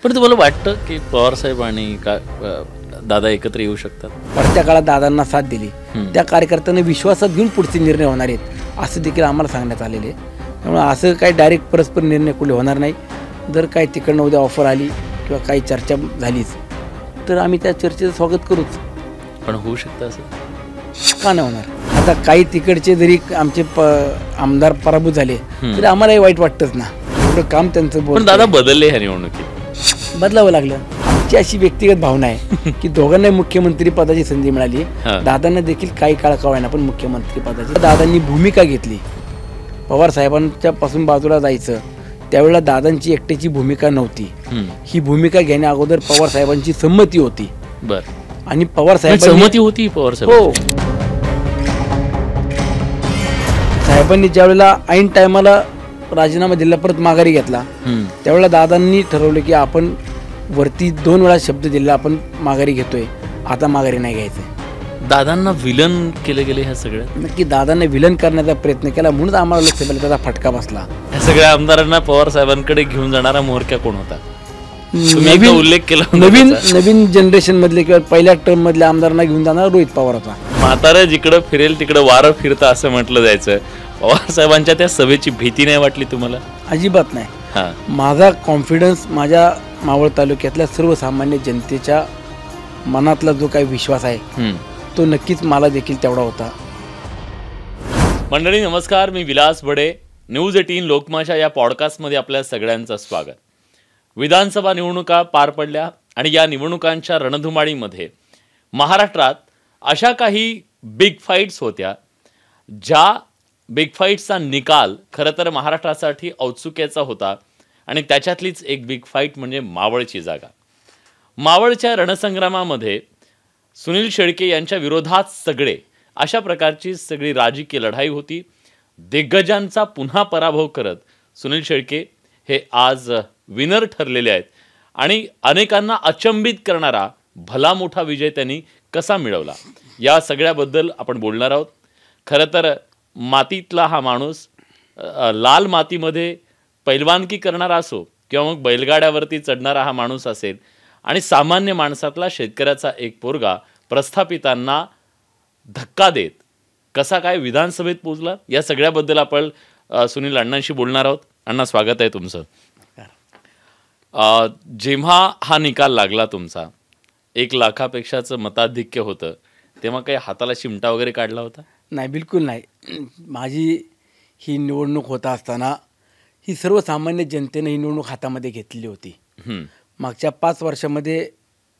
पण तुम्हाला वाटतं की पवारसाहेब आणि दादा एकत्र येऊ शकतात? पडत्या काळात दादांना साथ दिली, त्या कार्यकर्त्यांना विश्वासात घेऊन पुढचे निर्णय होणार आहेत असं देखील आम्हाला सांगण्यात आलेले आहे. त्यामुळे असं काही डायरेक्ट परस्पर निर्णय कुठे होणार नाही. जर काही तिकडनं उद्या ऑफर आली किंवा काही चर्चा झालीच तर आम्ही त्या चर्चेचं स्वागत करूच. पण होऊ शकतं असं का नाही होणार? आता काही तिकडचे जरी आमचे आमदार पराभूत झाले तरी आम्हालाही वाईट वाटतंच ना. एवढं काम त्यांचं पण दादा बदलले ह्या निवडणुकीत, बदलावं लागलं. आमची अशी व्यक्तिगत भावना आहे की दोघांनाही मुख्यमंत्री पदाची संधी मिळाली. दादांना देखील काही काळ का होईना पण मुख्यमंत्री पदाची दादांनी भूमिका घेतली. पवार साहेबांच्या पासून बाजूला जायचं त्यावेळेला दादांची एकट्याची भूमिका नव्हती. ही भूमिका घेण्या अगोदर पवार साहेबांची संमती होती. बरं. आणि पवार संमती होती पवार साहेब. हो, साहेबांनी ज्यावेळेला ऐन टायमाला राजीनामा दिला परत माघारी घेतला त्यावेळेला दादांनी ठरवलं की आपण वरती 2 वेळा शब्द दिला आपण माघारी घेतोय, आता माघारी नाही घ्यायचंय. दादांना विलन केले गेले ह्या सगळ्या? नक्की दादांनी विलन करण्याचा प्रयत्न केला म्हणून आम्हाला लोकसभेला त्याचा फटका बसला. ह्या सगळ्या आमदारांना पवार साहेबांकडे घेऊन जाणारा मोहरक्या कोण होता? उल्लेख केला. नवीन जनरेशन मधले किंवा पहिल्या टर्म मधल्या आमदारांना घेऊन जाणारा रोहित पवार होता. म्हातारं जिकडं फिरेल तिकडं वारं फिरतं असं म्हटलं जायचं. पवार साहेबांच्या त्या सभेची भीती नाही वाटली तुम्हाला? अजिबात नाही. माझा कॉन्फिडन्स माझ्या मावळ तालुक्यातल्या सर्वसामान्य जनतेच्या मनातला जो काही विश्वास आहे तो नक्कीच मला देखील तेवढा होता. मंडळी नमस्कार, मी विलास बडे. न्यूज 18 लोकमाशा या पॉडकास्टमध्ये आपल्या सगळ्यांचं स्वागत. विधानसभा निवडणुका पार पडल्या आणि या निवडणुकांच्या रणधुमाळीमध्ये महाराष्ट्रात अशा काही बिग फाईट्स होत्या ज्या बिग फाईट्सचा निकाल खरं तर महाराष्ट्रासाठी औत्सुक्याचा होता. आणि त्याच्यातलीच एक बिग फाईट म्हणजे मावळची जागा. मावळच्या रणसंग्रामामध्ये सुनील शेळके यांच्या विरोधात सगळे अशा प्रकारची सगळी राजकीय लढाई होती. दिग्गजांचा पुन्हा पराभव करत सुनील शेळके हे आज विनर ठरलेले आहेत आणि अनेकांना अचंबित करणारा भला मोठा विजय त्यांनी कसा मिळवला या सगळ्याबद्दल आपण बोलणार आहोत. खरं तर मातीतला हा माणूस लाल मातीमध्ये पैलवानकी करणारा असो किंवा मग बैलगाड्यावरती चढणारा हा माणूस असेल आणि सामान्य माणसातला शेतकऱ्याचा एक पोरगा प्रस्थापितांना धक्का देत कसा काय विधानसभेत पोहोचला या सगळ्याबद्दल आपण सुनील अण्णांशी बोलणार आहोत. अण्णा, स्वागत आहे तुमचं. जेव्हा हा निकाल लागला तुमचा 1 लाखापेक्षाचं मताधिक्य होतं तेव्हा काही हाताला चिमटा वगैरे काढला होता? नाही, बिलकुल नाही. माझी ही निवडणूक होत असताना ही सर्वसामान्य जनतेने ही निवडणूक हातामध्ये घेतलेली होती. मागच्या 5 वर्षामध्ये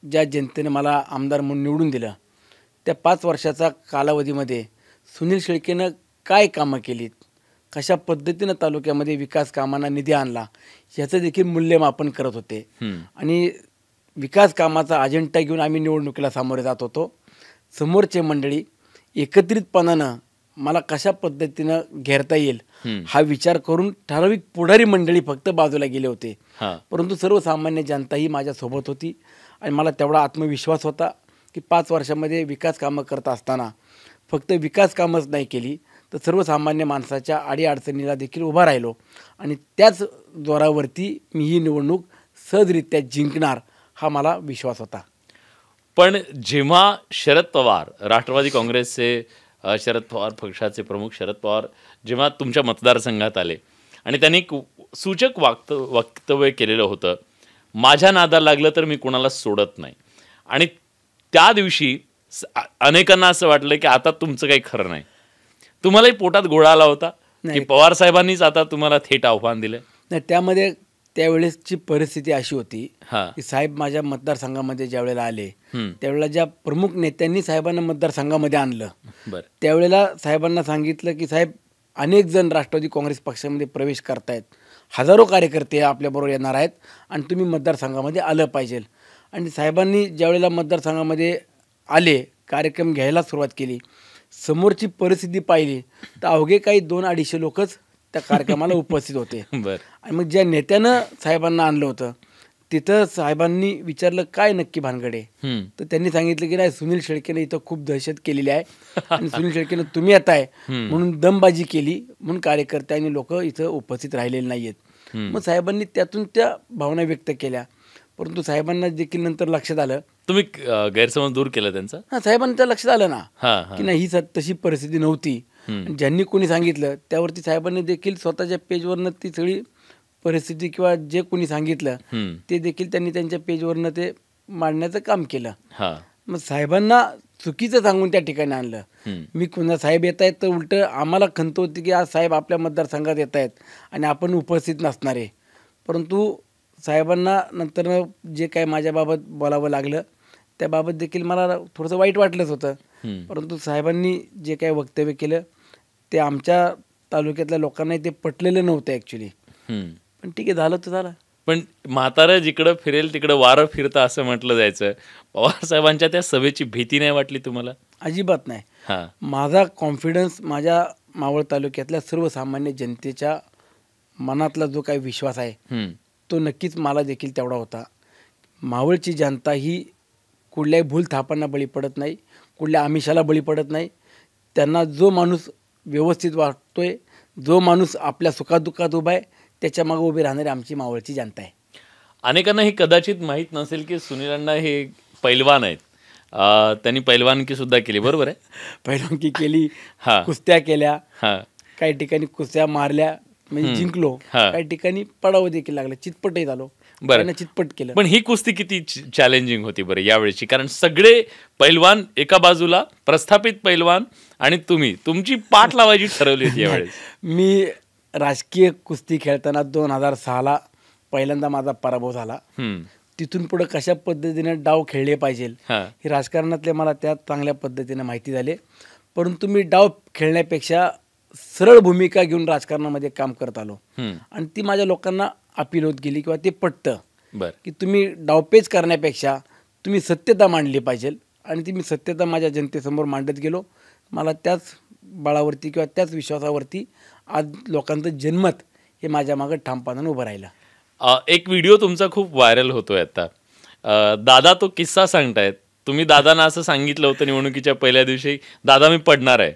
ज्या जनतेने मला आमदार म्हणून निवडून दिलं त्या 5 वर्षाचा कालावधीमध्ये सुनील शेळकेनं काय कामं केलीत, कशा पद्धतीनं तालुक्यामध्ये विकास कामांना निधी आणला याचं देखील मूल्यमापन करत होते. आणि विकास कामाचा अजेंडा घेऊन आम्ही निवडणुकीला सामोरे जात होतो. समोरचे मंडळी एकत्रितपणानं मला कशा पद्धतीनं घेरता येईल हा विचार करून ठराविक पुढारी मंडळी फक्त बाजूला गेले होते. परंतु सर्वसामान्य जनता ही माझ्यासोबत होती आणि मला तेवढा आत्मविश्वास होता की 5 वर्षामध्ये विकास कामं करत असताना फक्त विकास कामच नाही केली तर सर्वसामान्य माणसाच्या अडीअडचणीला देखील उभा राहिलो आणि त्याच जोरावरती मी ही निवडणूक सहजरित्या जिंकणार हा मला विश्वास होता. पण जेव्हा शरद पवार, राष्ट्रवादी काँग्रेसचे शरद पवार पक्षाचे प्रमुख शरद पवार जेव्हा तुमच्या मतदारसंघात आले आणि त्यांनी एक सूचक वक्तव्य केलेलं होतं, माझ्या नादाला लागलं तर मी कोणाला सोडत नाही. आणि त्या दिवशी अनेकांना असं वाटलं की आता तुमचं काही खरं नाही. तुम्हालाही पोटात गोळा आला होता की पवार साहेबांनीच आता तुम्हाला थेट आव्हान दिलं? नाही, त्यामध्ये त्यावेळेसची परिस्थिती अशी होती की साहेब माझ्या मतदारसंघामध्ये ज्या वेळेला आले त्यावेळेला ज्या प्रमुख नेत्यांनी साहेबांना मतदारसंघामध्ये आणलं त्यावेळेला साहेबांना सांगितलं की साहेब अनेक जण राष्ट्रवादी काँग्रेस पक्षामध्ये प्रवेश करतायत, हजारो कार्यकर्ते आपल्याबरोबर येणार आहेत आणि तुम्ही मतदारसंघामध्ये आलं पाहिजे. आणि साहेबांनी ज्यावेळेला मतदारसंघामध्ये आले, कार्यक्रम घ्यायला सुरुवात केली, समोरची परिस्थिती पाहिली तर अवघे काही 200-250 लोकच त्या कार्यक्रमाला उपस्थित होते. आणि मग ज्या नेत्यानं साहेबांना आणलं होतं तिथं साहेबांनी विचारलं काय नक्की भानगड आहे, तर त्यांनी सांगितलं की नाही, सुनील शेळकेने इथं खूप दहशत केलेली आहे आणि सुनील शेळकेनं तुम्ही येत आहे म्हणून दमबाजी केली म्हणून कार्यकर्ते आणि लोक इथं उपस्थित राहिलेले नाहीयेत. मग साहेबांनी त्यातून त्या भावना व्यक्त केल्या. परंतु साहेबांना देखील नंतर लक्षात आलं. तुम्ही गैरसमज दूर केला त्यांचा? हां, साहेबांना त्या लक्षात आलं ना हां, की नाही ही तशी परिस्थिती नव्हती. आणि ज्यांनी कोणी सांगितलं त्यावरती साहेबांनी देखील स्वतःच्या पेजवरनं ती सगळी परिस्थिती किंवा जे कोणी सांगितलं ते देखील त्यांनी त्यांच्या पेजवरनं ते मांडण्याचं काम केलं. मग साहेबांना चुकीचं सांगून त्या ठिकाणी आणलं. मी कोणा साहेब येत आहेत तर उलटं आम्हाला खंत होती की आज साहेब आपल्या मतदारसंघात येत आहेत आणि आपण उपस्थित नसणार आहे. परंतु साहेबांना नंतर जे काय माझ्याबाबत बोलावं लागलं त्याबाबत देखील मला थोडंसं वाईट वाटलंच होतं. परंतु साहेबांनी जे काय वक्तव्य केलं ते आमच्या तालुक्यातल्या लोकांना ते पटलेलं नव्हतं ॲक्च्युली. पण ठीक आहे, झालं तर झालं. पण म्हातारं जिकडं फिरेल तिकडं वारं फिरतं असं म्हटलं जायचं. पवार साहेबांच्या त्या सभेची भीती नाही वाटली तुम्हाला? अजिबात नाही. माझा कॉन्फिडन्स माझ्या मावळ तालुक्यातल्या सर्वसामान्य जनतेच्या मनातला जो काही विश्वास आहे तो नक्कीच मला देखील तेवढा होता. मावळची जनता ही कुठल्याही भूल थापांना बळी पडत नाही, कुठल्या आमिषाला बळी पडत नाही. त्यांना जो माणूस व्यवस्थित वाटतोय, जो माणूस आपल्या सुखादुःखात उभा आहे त्याच्या मागे उभी राहणारी आमची मावळची जनता आहे. अनेकांना हे कदाचित माहीत नसेल की सुनील अण्णा हे पैलवान आहेत. त्यांनी पैलवानकी सुद्धा केली, बरोबर आहे? पैलवानकी केली, कुस्त्या केल्या, काही ठिकाणी कुस्त्या मारल्या म्हणजे जिंकलो, काही ठिकाणी पडावं देखील लागलं, चितपटही झालो. बरं, चितपट केलं. पण ही कुस्ती किती चॅलेंजिंग होती बरं यावेळेची? कारण सगळे पैलवान एका बाजूला, प्रस्थापित पैलवान, आणि तुमची पाठ लावायची ठरवली होती यावेळेस. मी राजकीय कुस्ती खेळताना 2006ला पहिल्यांदा माझा पराभव झाला. तिथून पुढे कशा पद्धतीने डाव खेळले पाहिजे हे राजकारणातले मला त्यात चांगल्या पद्धतीने माहिती झाले. परंतु मी डाव खेळण्यापेक्षा सरळ भूमिका घेऊन राजकारणामध्ये काम करत आलो आणि ती माझ्या लोकांना अपील होत गेली किंवा ते पटतं की तुम्ही डावपेच करण्यापेक्षा तुम्ही सत्यता मांडली पाहिजे. आणि ती मी सत्यता माझ्या जनतेसमोर मांडत गेलो. मला त्याच बळावरती किंवा त्याच विश्वासावरती आज लोकांचं जनमत हे माझ्या मागं ठामपणानं उभं राहिलं. एक व्हिडिओ तुमचा खूप व्हायरल होतोय आता. दादा तो किस्सा सांगतायत. तुम्ही दादांना असं सांगितलं होतं निवडणुकीच्या पहिल्या दिवशी, दादा मी पडणार आहे,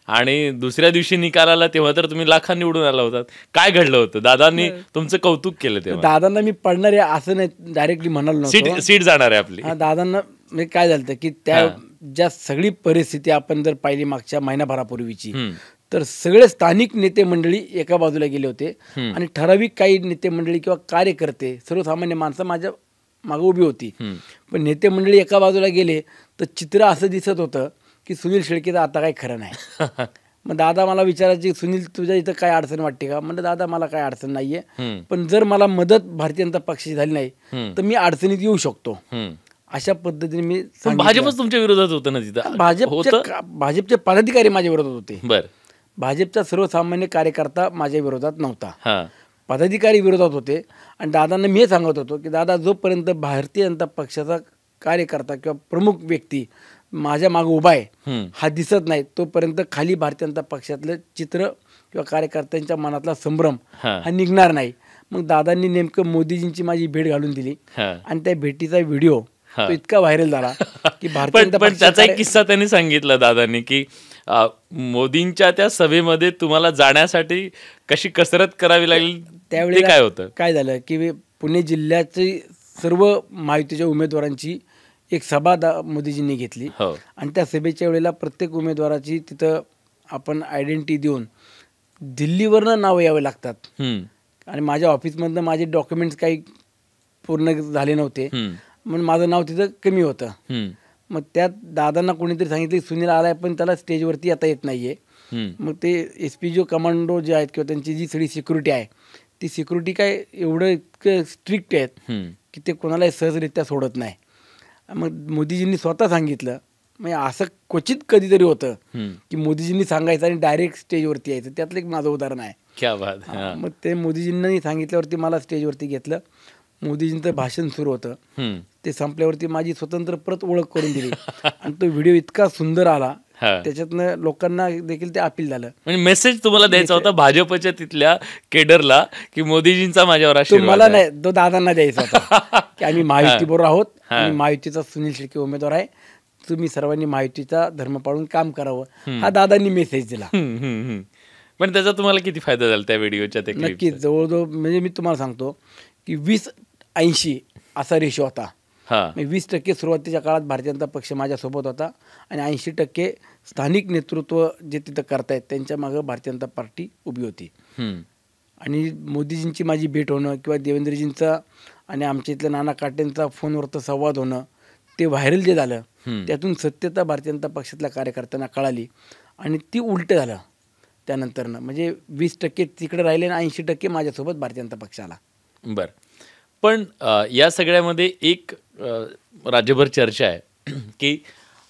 आणि दुसऱ्या दिवशी निकाल आला तेव्हा तर तुम्ही लाखांनी निवडून आला होतात. काय घडलं होतं? दादांनी तुमचं कौतुक केलं तेव्हा. दादांना मी पडणार आहे असं नाही डायरेक्टली म्हणाल नव्हतं. सीट जाणार आहे आपली. दादांना म्हणजे काय झालं की त्या ज्या सगळी परिस्थिती आपण जर पाहिली मागच्या महिनाभरापूर्वीची, तर सगळे स्थानिक नेते मंडळी एका बाजूला गेले होते आणि ठराविक काही नेते मंडळी किंवा कार्यकर्ते, सर्वसामान्य माणसं माझ्या मागे उभी होती. पण नेते मंडळी एका बाजूला गेले तर चित्र असं दिसत होतं की सुनील शेळकेचं आता काही खरं नाही. मग दादा मला विचारायचे, सुनील तुझ्या इथं काय अडचण वाटते का? म्हणजे दादा मला काय अडचण नाहीये, पण जर मला मदत भारतीय जनता पक्षाची झाली नाही तर मी अडचणीत येऊ शकतो. अशा पद्धतीने मी. भाजपच तुमच्या विरोधात होतं ना तिथं? भाजपचे पदाधिकारी माझ्या विरोधात होते. बरं. भाजपचा सर्वसामान्य कार्यकर्ता माझ्या विरोधात नव्हता, पदाधिकारी विरोधात होते. आणि दादांना मी हे सांगत होतो की दादा, जोपर्यंत भारतीय जनता पक्षाचा कार्यकर्ता किंवा प्रमुख व्यक्ती माझ्या मागे उभा आहे हा दिसत नाही, तोपर्यंत खाली भारतीय जनता पक्षातलं चित्र किंवा कार्यकर्त्यांच्या मनातला संभ्रम हा निघणार नाही. मग दादांनी नेमकं मोदीजींची माझी भेट घालून दिली आणि त्या भेटीचा व्हिडिओ तो इतका व्हायरल झाला की भारतीय जनता पण त्याचा एक किस्सा त्यांनी सांगितला दादांनी की मोदींच्या त्या सभेमध्ये तुम्हाला जाण्यासाठी कशी कसरत करावी लागली. त्यावेळी काय होतं? काय झालं की पुणे जिल्ह्याची सर्व महायुतीच्या उमेदवारांची एक सभा मोदीजींनी घेतली आणि त्या सभेच्या वेळेला प्रत्येक उमेदवाराची तिथं आपण आयडेंटिटी देऊन दिल्लीवरनं नावं यावे लागतात. आणि माझ्या ऑफिसमधनं माझे डॉक्युमेंट्स काही पूर्ण झाले नव्हते म्हणून माझं नाव तिथं कमी होतं. मग त्यात दादांना कोणीतरी सांगितलं सुनील आलाय पण त्याला स्टेजवरती येता येत नाहीये. मग ते SPGO कमांडो जे आहेत किंवा त्यांची जी सगळी सिक्युरिटी आहे ती सिक्युरिटी काय एवढं इतकं स्ट्रिक्ट आहेत की ते कोणालाही सहजरित्या सोडत नाही. मग मोदीजींनी स्वतः सांगितलं, म्हणजे असं क्वचित कधीतरी होतं की मोदीजींनी सांगायचं आणि डायरेक्ट स्टेजवरती यायचं. त्यातलं एक माझं उदाहरण आहे. क्या बात. मग ते मोदीजींनी सांगितल्यावरती मला स्टेजवरती घेतलं. मोदीजींचं भाषण सुरू होतं, ते संपल्यावरती माझी स्वतंत्र परत ओळख करून दिली आणि तो व्हिडिओ इतका सुंदर आला, त्याच्यातनं लोकांना देखील ते अपील झालं. म्हणजे मेसेज तुम्हाला द्यायचा होता भाजपच्या तिथल्या केडरला की मोदीजींचा माझ्यावर आशीर्वाद. मला नाही, तो दादांना द्यायचा होता की आम्ही महायुती बरोबर आहोत आणि महायुतीचा सुनील शेळके उमेदवार आहे, तुम्ही सर्वांनी महायुतीचा धर्म पाळून काम करावं, हा दादांनी मेसेज दिला. पण त्याचा तुम्हाला किती फायदा झाला त्या व्हिडिओच्या? नक्कीच, जवळजवळ म्हणजे मी तुम्हाला सांगतो की 2080 असा रेशो होता. हा 20% सुरुवातीच्या काळात भारतीय जनता पक्ष माझ्यासोबत होता आणि 80% स्थानिक नेतृत्व जे तिथं करतायत त्यांच्या मागं भारतीय जनता पार्टी उभी होती. हम्म. आणि मोदीजींची माझी भेट होणं किंवा देवेंद्रजींचा आणि आमच्या इथल्या नाना काटेंचा फोनवरचं संवाद होणं ते व्हायरल जे झालं त्यातून सत्यता भारतीय जनता पक्षातल्या कार्यकर्त्यांना कळाली आणि ती उलटं झालं त्यानंतरनं. म्हणजे 20% तिकडे राहिले आणि 80% माझ्यासोबत भारतीय जनता पक्ष आला. बर. पण या सगळ्यामध्ये एक राज्यभर चर्चा आहे की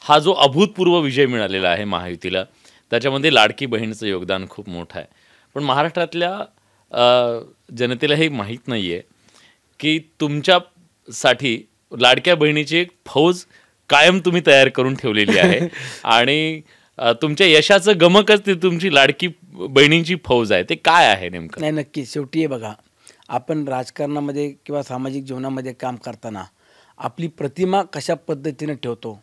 हा जो अभूतपूर्व विजय मिळालेला आहे महायुतीला त्याच्यामध्ये लाडकी बहीणचं योगदान खूप मोठं आहे. पण महाराष्ट्रातल्या जनतेला हे माहीत नाही आहे की तुमच्यासाठी लाडक्या बहिणीची एक फौज कायम तुम्ही तयार करून ठेवलेली आहे आणि तुमच्या यशाचं गमकच ते तुमची लाडकी बहिणींची फौज आहे. ते काय आहे नेमकं? नाही, नक्की. शेवटी हे बघा, आपण राजकारणामध्ये किंवा सामाजिक जीवनामध्ये काम करताना आपली प्रतिमा कशा पद्धतीनं ठेवतो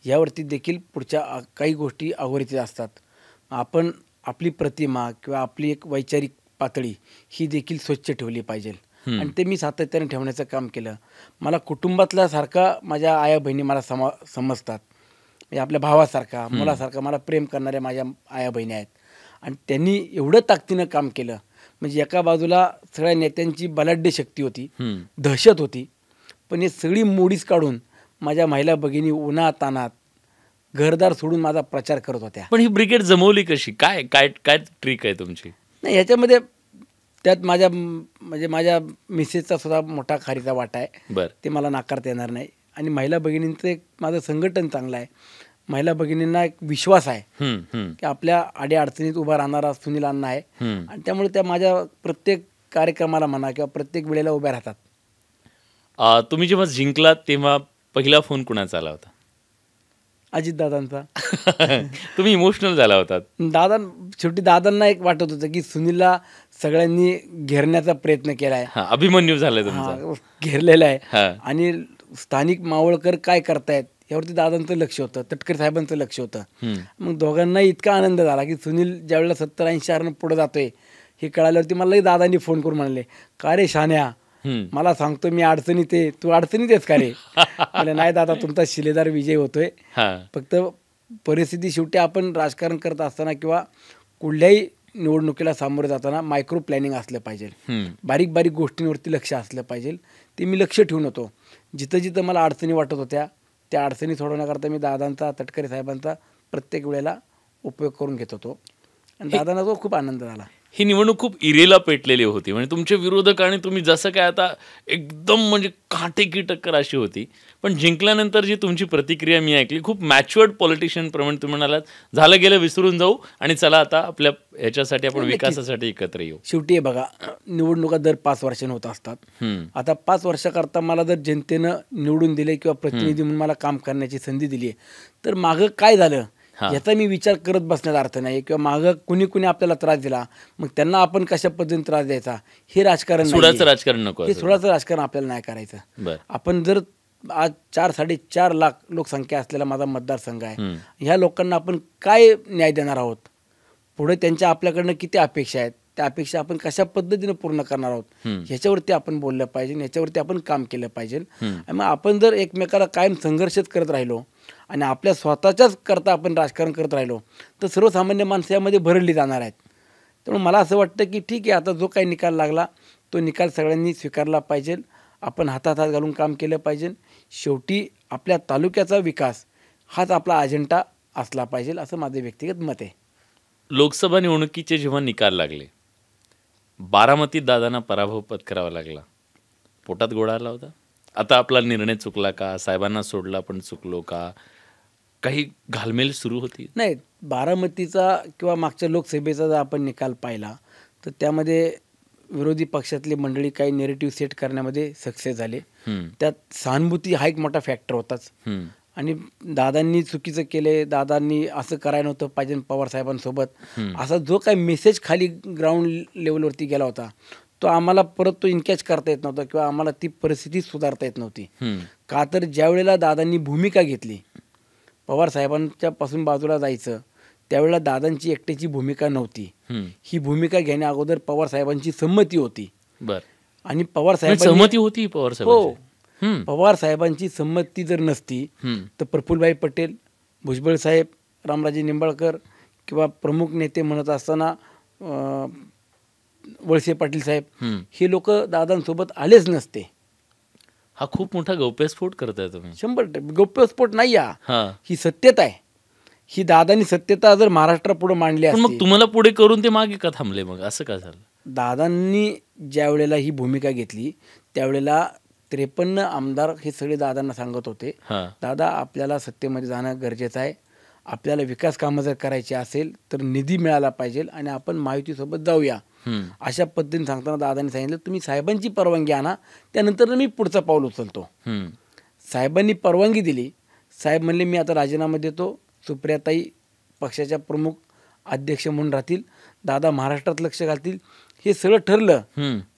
यावरती देखील पुढच्या काही गोष्टी अगोदरीच्या असतात. आपण आपली प्रतिमा किंवा आपली एक वैचारिक पातळी ही देखील स्वच्छ ठेवली पाहिजे आणि ते मी सातत्याने ठेवण्याचं काम केलं. मला कुटुंबातल्या सारखा माझ्या आया बहिणी मला समजतात. म्हणजे आपल्या भावासारखा मुलासारखा मला प्रेम करणाऱ्या माझ्या आया बहिणी आहेत आणि त्यांनी एवढं ताकदीनं काम केलं. म्हणजे एका बाजूला सगळ्या नेत्यांची बलाढ्य शक्ती होती, दहशत होती, पण हे सगळी मोडीच काढून माझ्या महिला भगिनी उन्हातानात घरदार सोडून माझा प्रचार करत होत्या. पण ही ब्रिगेड जमवली कशी? काय काय काय ट्रिक आहे तुमची? नाही, ह्याच्यामध्ये त्यात माझ्या मिसेसचा सुद्धा मोठा खारीचा वाटा आहे. बरं. ते मला नाकारता येणार नाही. आणि महिला भगिनींचं एक माझं संघटन चांगलं आहे. महिला भगिनींना एक विश्वास आहे की आपल्या अडीअडचणीत उभा राहणारा सुनील अण्णा आहे आणि त्यामुळे त्या माझ्या प्रत्येक कार्यक्रमाला म्हणा किंवा प्रत्येक वेळेला उभ्या राहतात. तुम्ही जेव्हा जिंकलात तेव्हा पहिला फोन कुणाचा आला होता? अजितदादांचा. तुम्ही इमोशनल झाला होता? शेवटी दादांना एक वाटत होतं की सुनीलला सगळ्यांनी घेरण्याचा प्रयत्न केला आहे, अभिमन्यू झालाय तुमचा, घेरलेला आहे आणि स्थानिक मावळकर काय करतायत यावरती दादांचं लक्ष होतं, तटकरे साहेबांचं लक्ष होतं. मग दोघांना इतका आनंद झाला की सुनील ज्यावेळेला 70-80 पुढे जातोय हे कळाल्यावरती मलाही दादांनी फोन करून म्हणले, का रे शान्या, मला सांगतो मी अडचणीत आहे, तू अडचणीत आहेस का रे? म्हणजे नाही दादा, तुमचा शिलेदार विजय होतोय. फक्त परिस्थिती शेवटी आपण राजकारण करत असताना किंवा कुठल्याही निवडणुकीला सामोरं जाताना मायक्रो प्लॅनिंग असलं पाहिजे, बारीक बारीक गोष्टींवरती लक्ष असलं पाहिजे. ते मी लक्ष ठेवून होतो. जिथं जिथं मला अडचणी वाटत होत्या त्या अडचणी सोडवण्याकरता मी दादांचा, तटकरे साहेबांचा प्रत्येक वेळेला उपयोग करून घेत होतो आणि दादांना तो खूप आनंद झाला. ही निवडणूक खूप इरेला पेटलेली होती. म्हणजे तुमचे विरोधक आणि तुम्ही जसं काय आता एकदम म्हणजे काटेकी टक्कर अशी होती. पण जिंकल्यानंतर जी तुमची प्रतिक्रिया मी ऐकली, खूप मॅच्युअर्ड पॉलिटिशियन प्रमाणे तुम्ही म्हणालात, झालं गेलं विसरून जाऊ आणि चला आता आपल्या ह्याच्यासाठी आपण विकासासाठी एकत्र येऊ. शेवटी बघा, निवडणुका दर 5 वर्षांनी होत असतात. आता 5 वर्षाकरता मला जर जनतेनं निवडून दिले किंवा प्रतिनिधी म्हणून मला काम करण्याची संधी दिली तर मागं काय झालं याचा मी विचार करत बसण्याचा अर्थ नाही. किंवा मागं कुणी आपल्याला त्रास दिला, मग त्यांना आपण कशा पद्धतीने त्रास द्यायचा, हे राजकारण राजकारण नको. हे सोडाचं राजकारण आपल्याला नाही करायचं. आपण जर आज 4-4.5 लाख लोकसंख्या असलेला माझा मतदारसंघ आहे, ह्या लोकांना आपण काय न्याय देणार आहोत, पुढे त्यांच्या आपल्याकडनं किती अपेक्षा आहेत, त्या अपेक्षा आपण कशा पद्धतीने पूर्ण करणार आहोत, ह्याच्यावरती आपण बोललं पाहिजे, ह्याच्यावरती आपण काम केलं पाहिजे. आणि मग आपण जर एकमेकाला कायम संघर्षच करत राहिलो आणि आपल्या स्वतःच्याच करता आपण राजकारण करत राहिलो तर सर्वसामान्य माणसं यामध्ये भरडली जाणार आहेत. त्यामुळे मला असं वाटतं की ठीक आहे, आता जो काही निकाल लागला तो निकाल सगळ्यांनी स्वीकारला पाहिजे. आपण हातात हात घालून काम केलं पाहिजे. शेवटी आपल्या तालुक्याचा विकास हाच आपला अजेंडा असला पाहिजे, असं माझं व्यक्तिगत मत आहे. लोकसभा निवडणुकीचे जेव्हा निकाल लागले, बारामतीत दादांना पराभव पत्करावा लागला, पोटात गोळा आला होता? आता आपला निर्णय चुकला का? साहेबांना सोडला पण चुकलो का? काही घालमेल सुरू होती? नाही, बारामतीचा किंवा मागच्या लोकसभेचा जर आपण निकाल पाहिला तर त्यामध्ये विरोधी पक्षातली मंडळी काही नेरेटिव्ह सेट करण्यामध्ये सक्सेस झाले. त्यात सहानुभूती हा एक मोठा फॅक्टर होताच. आणि दादांनी चुकीचं केले, दादांनी असं करायला नव्हतं पाहिजे पवार साहेबांसोबत, असा जो काही मेसेज खाली ग्राउंड लेवलवरती गेला होता तो आम्हाला परत तो इनकॅच करता येत नव्हता किंवा आम्हाला ती परिस्थिती सुधारता येत नव्हती. का तर ज्या वेळेला दादांनी भूमिका घेतली पवार साहेबांच्या पासून बाजूला जायचं, त्यावेळेला दादांची एकट्याची भूमिका नव्हती. ही भूमिका घेण्या अगोदर पवार साहेबांची संमती होती. बरं. आणि पवार साहेब सहमती होती पवार साहेब? हो. पवार साहेबांची संमती जर नसती तर प्रफुल्लभाई पटेल, भुजबळ साहेब, रामराजे निंबाळकर किंवा प्रमुख नेते म्हणत असताना वळसे पाटील साहेब हे लोक दादांसोबत आलेच नसते. हा खूप मोठा गौप्यस्फोट करताय तुम्ही. 100% गौप्यस्फोट नाही हा. ही सत्यता आहे. ही दादांनी सत्यता जर महाराष्ट्रापुढे मांडली पण मग असती. तुम्हाला पुढे करून ते मागे का थांबले मग, असं का झालं? दादांनी ज्या वेळेला ही भूमिका घेतली त्यावेळेला 53 आमदार हे सगळे दादांना सांगत होते, हा. दादा आपल्याला सत्तेमध्ये जाणं गरजेचं आहे, आपल्याला विकास कामं जर करायची असेल तर निधी मिळाला पाहिजे आणि आपण महायुतीसोबत जाऊया. अशा पद्धतीने सांगताना दादांनी सांगितलं तुम्ही साहेबांची परवानगी आणा, त्यानंतर मी पुढचं पाऊल उचलतो. साहेबांनी परवानगी दिली. साहेब म्हणले मी आता राजीनामा देतो, सुप्रियाताई पक्षाच्या प्रमुख अध्यक्ष म्हणून राहतील, दादा महाराष्ट्रात लक्ष घालतील. हे सगळं ठरलं.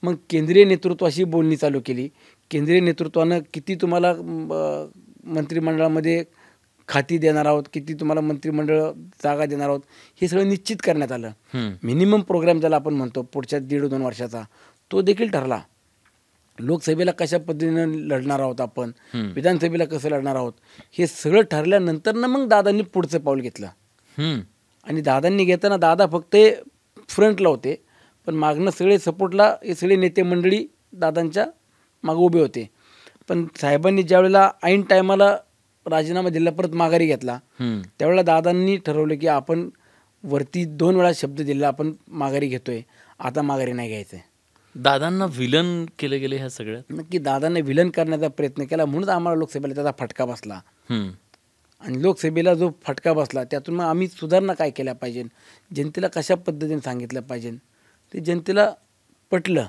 मग केंद्रीय नेतृत्वाशी बोलणी चालू केली. केंद्रीय नेतृत्वानं किती तुम्हाला मंत्रिमंडळामध्ये खाती देणार आहोत, किती तुम्हाला मंत्रिमंडळ जागा देणार आहोत, हे सगळं निश्चित करण्यात आलं. मिनिमम प्रोग्राम ज्याला आपण म्हणतो पुढच्या 1.5-2 वर्षाचा, तो देखील ठरला. लोकसभेला कशा पद्धतीनं लढणार आहोत आपण, विधानसभेला कसं लढणार आहोत, हे सगळं ठरल्यानंतर ना मग दादांनी पुढचं पाऊल घेतलं. आणि दादांनी घेताना दादा फक्त फ्रंटला होते, पण मागणं सगळे सपोर्टला हे सगळे नेते मंडळी दादांच्या मागे उभे होते. पण साहेबांनी ज्यावेळेला ऐन टायमाला राजीनामा दिला, परत माघारी घेतला, त्यावेळेला दादांनी ठरवलं की आपण वरती 2 वेळा शब्द दिला, आपण माघारी घेतोय, आता माघारी नाही घ्यायचंय. दादांना विलन केले गेले ह्या सगळ्यात. नक्की दादांनी विलन करण्याचा प्रयत्न केला, म्हणून आम्हाला लोकसभेला त्याचा फटका बसला. आणि लोकसभेला जो फटका बसला त्यातून मग आम्ही सुधारणा काय केल्या पाहिजे, जनतेला कशा पद्धतीने सांगितलं पाहिजे, ते जनतेला पटलं.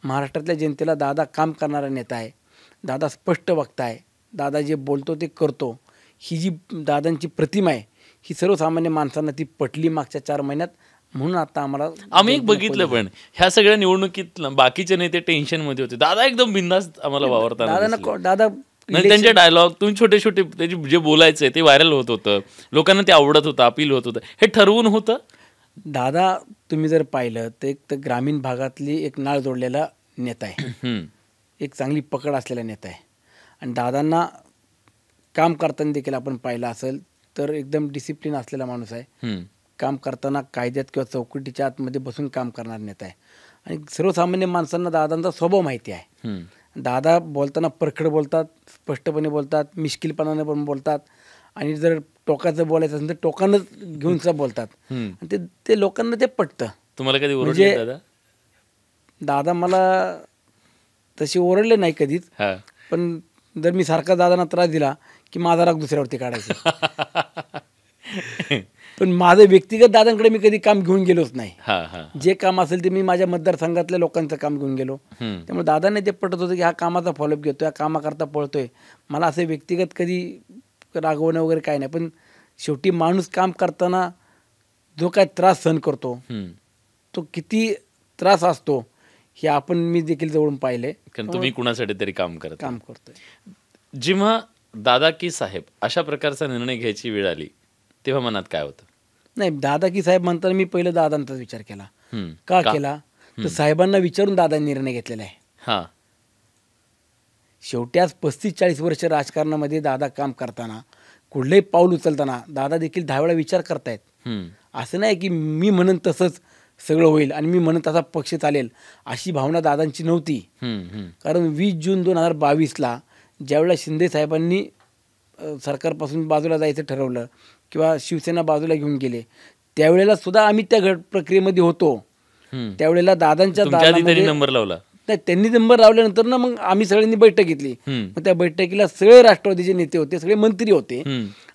महाराष्ट्रातल्या जनतेला दादा काम करणारा नेता आहे, दादा स्पष्ट वक्ता आहे, दादा जे बोलतो ते करतो, ही जी दादांची प्रतिमा आहे ही सर्वसामान्य माणसांना ती पटली मागच्या 4 महिन्यात. म्हणून आता आम्ही एक बघितलं पण ह्या सगळ्या निवडणुकीत बाकीचे नेते टेन्शन मध्ये होते, दादा एकदम बिंदास्त आम्हाला वावरताना. दादा त्यांचे डायलॉग तुम्ही छोटे छोटे त्याचे जे बोलायचे ते व्हायरल होत होतं, लोकांना ते आवडत होतं, अपील होत होतं. हे ठरवून होतं. दादा तुम्ही जर पाहिलं तर एक तर ग्रामीण भागातली एक नाळ जोडलेला नेता आहे, एक चांगली पकड असलेला नेता आहे. आणि दादांना काम करताना देखील आपण पाहिलं असेल तर एकदम डिसिप्लिन असलेला माणूस आहे. काम करताना कायद्यात किंवा चौकटीच्या आतमध्ये बसून काम करणार नेता आहे. आणि सर्वसामान्य माणसांना दादांचा स्वभाव माहिती आहे. दादा बोलताना परखड बोलतात, स्पष्टपणे बोलतात, मिश्किलपणाने पण बोलतात. आणि जर टोकाचं बोलायचं असेल तर टोकानंच घेऊन सुद्धा बोलतात. आणि ते लोकांना ते पटतं. तुम्हाला कधी ओरडले दादा? दादा मला तशी ओरडले नाही कधीच, पण जर मी सारखा दादांना त्रास दिला की माझा राग दुसऱ्यावरती काढायचा. पण माझं व्यक्तिगत दादांकडे मी कधी काम घेऊन गेलोच नाही. जे काम असेल ते मी माझ्या मतदारसंघातल्या लोकांचं काम घेऊन गेलो. त्यामुळे दादांनी ते पटत होतं की हा कामाचा फॉलोअप घेतोय, हा कामाकरता पळतोय. मला असं व्यक्तिगत कधी रागवणं वगैरे काय नाही. पण शेवटी माणूस काम करताना जो काय त्रास सहन करतो तो किती त्रास असतो हे आपण मी देखील जवळून पाहिले. कारण तुम्ही कुणासाठी तरी काम करतोय. जेव्हा दादा की साहेब अशा प्रकारचा निर्णय घ्यायची वेळ आली तेव्हा मनात काय होतं? नाही, दादा की साहेब म्हणताना मी पहिलं दादांचाच विचार केला. का केला तर साहेबांना विचारून दादांनी निर्णय घेतलेला आहे. शेवटी आज 35-40 वर्ष राजकारणामध्ये दादा काम करताना कुठलंही पाऊल उचलताना दादा देखील 10 वेळा विचार करतायत. असं नाही की मी म्हणन तसंच सगळं होईल आणि मी म्हणन तसा पक्ष चालेल अशी भावना दादांची नव्हती. कारण 20 जून 2022ला ज्यावेळेला शिंदे साहेबांनी सरकारपासून बाजूला जायचं ठरवलं किंवा शिवसेना बाजूला घेऊन गेले त्यावेळेला सुद्धा आम्ही त्या प्रक्रियेमध्ये होतो. त्यावेळेला दादांच्या नंबर लावला नाही, त्यांनी नंबर लावल्यानंतर ना मग आम्ही सगळ्यांनी बैठक घेतली. मग त्या बैठकीला सगळे राष्ट्रवादीचे नेते होते, सगळे मंत्री होते.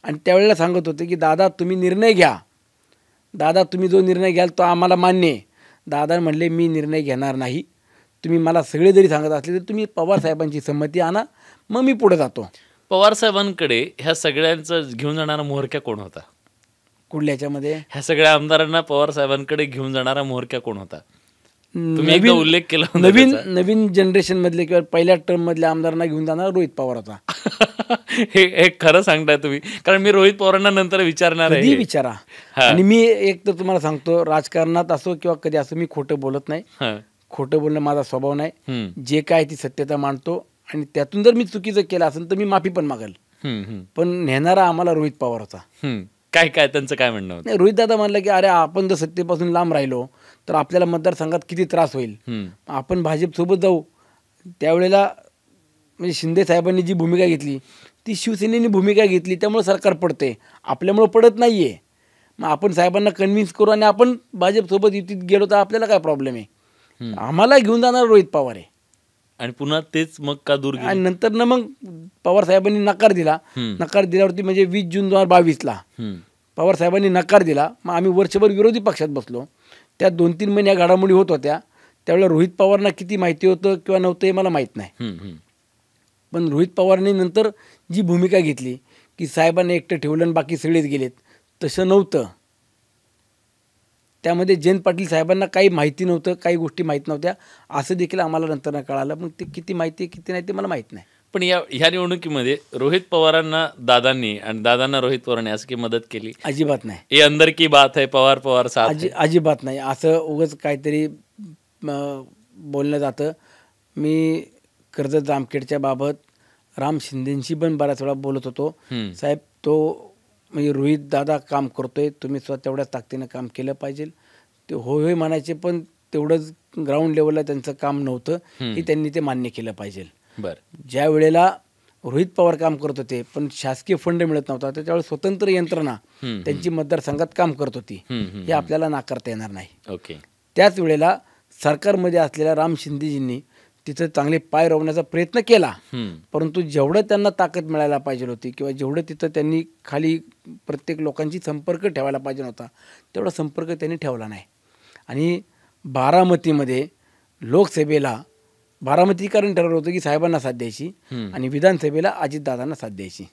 आणि त्यावेळेला सांगत होते की दादा तुम्ही निर्णय घ्या, दादा तुम्ही जो निर्णय घ्याल तो आम्हाला मान्य आहे. दादा म्हणले मी निर्णय घेणार नाही, तुम्ही मला सगळे जरी सांगत असले तर तुम्ही पवार साहेबांची संमती आणा, मग मी पुढे जातो. पवार साहेबांकडे ह्या सगळ्यांचं घेऊन जाणारा मोहरक्या कोण होता? कुठल्या ह्याच्यामध्ये? ह्या सगळ्या आमदारांना पवार साहेबांकडे घेऊन जाणारा मोहरक्या कोण होता? तुम्ही एकदा उल्लेख केला. नवीन जनरेशन मधले किंवा पहिल्या टर्म मधल्या आमदारांना घेऊन जाणारा रोहित पवार होता. हे खरं सांगताय तुम्ही? कारण मी रोहित पवारांना नंतर विचारणार आहे. विचारा. आणि मी एक तर तुम्हाला सांगतो, राजकारणात असो किंवा कधी असो मी खोटं बोलत नाही. खोटं बोलणं माझा स्वभाव नाही. जे काय ती सत्यता मांडतो आणि त्यातून जर मी चुकीचं केलं असेल तर मी माफी पण मागेल. पण नेणारा आम्हाला रोहित पवार होता. काय काय त्यांचं काय म्हणणं होतं? नाही, रोहित दादा म्हणलं की अरे आपण जर सत्तेपासून लांब राहिलो तर आपल्याला मतदारसंघात किती त्रास होईल, आपण भाजपसोबत जाऊ. त्यावेळेला म्हणजे शिंदे साहेबांनी जी भूमिका घेतली ती शिवसेनेने भूमिका घेतली, त्यामुळे सरकार पडते, आपल्यामुळं पडत नाही आहे. मग आपण साहेबांना कन्व्हिन्स करू आणि आपण भाजपसोबत युतीत गेलो तर आपल्याला काय प्रॉब्लेम आहे. आम्हाला घेऊन जाणार रोहित पवार आहे. आणि पुन्हा तेच मग का दूर गेले? आणि नंतर ना मग पवार साहेबांनी नकार दिला. नकार दिल्यावरती म्हणजे 20 जून 2022ला पवार साहेबांनी नकार दिला. मग आम्ही वर्षभर विरोधी पक्षात बसलो. त्या 2-3 महिने या घडामोडी होत होत्या. त्यावेळेला रोहित पवारांना किती माहिती होतं किंवा नव्हतं हे मला माहीत नाही. पण रोहित पवारांनी नंतर जी भूमिका घेतली की साहेबांना एकटं ठेवलं आणि बाकी सगळेच गेलेत, तसं नव्हतं. त्यामध्ये जयंत पाटील साहेबांना काही माहिती नव्हतं, काही गोष्टी माहीत नव्हत्या, असं देखील आम्हाला नंतर कळालं. मग ते किती माहिती किती नाही ते मला माहीत नाही. पण ह्या निवडणुकीमध्ये रोहित पवारांना दादांनी आणि दादांना रोहित पवारांनी असं काही मदत केली? अजिबात नाही. हे अंदर की बात है, पवार पवार साथ है. अजिबात नाही. असं उगाच काहीतरी बोललं जातं. मी कर्जत जामखेडच्या बाबत राम शिंदेंशी पण बऱ्याच वेळा बोलत होतो. साहेब तो म्हणजे रोहित दादा काम करतोय, तुम्ही स्वतः तेवढ्याच ताकदीनं काम केलं पाहिजे. ते होय होय म्हणायचे, पण तेवढंच ग्राउंड लेवलला त्यांचं काम नव्हतं हे त्यांनी ते मान्य केलं पाहिजे. ज्या वेळेला रोहित पवार काम करत होते पण शासकीय फंड मिळत नव्हता, त्याच्यावेळेस स्वतंत्र यंत्रणा त्यांची मतदारसंघात काम करत होती, हे आपल्याला नाकारता येणार नाही. त्याच वेळेला सरकारमध्ये असलेल्या राम शिंदेजींनी तिथं चांगले पाय रोवण्याचा प्रयत्न केला, परंतु जेवढं त्यांना ताकद मिळायला पाहिजे होती किंवा जेवढं तिथं त्यांनी खाली प्रत्येक लोकांशी संपर्क ठेवायला पाहिजे होता तेवढा संपर्क त्यांनी ठेवला नाही. आणि बारामतीमध्ये लोकसभेला बारामतीकरण ठरवलं होतं की साहेबांना साथ द्यायची आणि विधानसभेला अजितदादांना साथ द्यायची.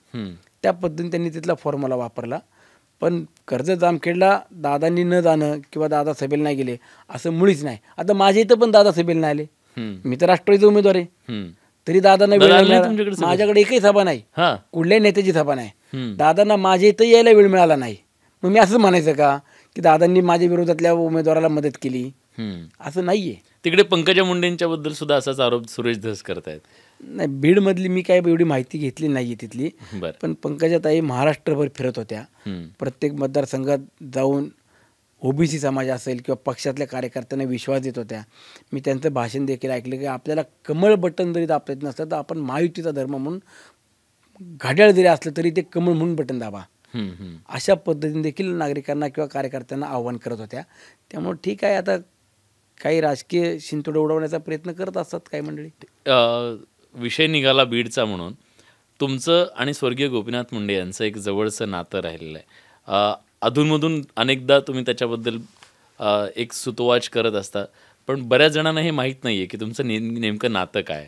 त्या पद्धतीने त्यांनी तिथला फॉर्म्युला वापरला. पण कर्जत जामखेडला दादांनी न जाणं किंवा दादा सभेला नाही गेले असं मुळीच नाही. आता माझ्या इथं पण दादा सभेला नाही आले. मी तर राष्ट्रवादीचा उमेदवार आहे, तरी दादांना वेळ मिळाला. माझ्याकडे एकही सभा नाही, कुठल्याही नेत्याची सभा नाही. दादांना माझ्या इथं यायला वेळ मिळाला नाही. मग मी असं म्हणायचं का की दादांनी माझ्या विरोधातल्या उमेदवाराला मदत केली? असं नाहीये. तिकडे पंकजा मुंडेंच्या बद्दल सुद्धा असाच आरोप सुरेश धस करतायत. नाही, बीडमधली मी काय एवढी माहिती घेतली नाहीये तिथली. पण पंकजाताई महाराष्ट्रभर फिरत होत्या, प्रत्येक मतदारसंघात जाऊन ओबीसी समाज असेल किंवा पक्षातल्या कार्यकर्त्यांना विश्वास देत होत्या. मी त्यांचं भाषण देखील ऐकलं की आपल्याला कमळ बटन जरी दाबता येत नसतं तर आपण महायुतीचा धर्म म्हणून घड्याळ जरी असलं तरी ते कमळ म्हणून बटन दाबा, अशा पद्धतीने देखील नागरिकांना किंवा कार्यकर्त्यांना आव्हान करत होत्या. त्यामुळे ठीक आहे, आता काही राजकीय शिंतोडे उडवण्याचा प्रयत्न करत असतात काही मंडळी. विषय निघाला बीडचा म्हणून तुमचं आणि स्वर्गीय गोपीनाथ मुंडे यांचं एक जवळचं नातं राहिलेलं आहे. अधूनमधून अनेकदा तुम्ही त्याच्याबद्दल एक सुतोवाच करत असता, पण बऱ्याच जणांना हे माहीत नाही आहे की तुमचं नेमकं नातं काय.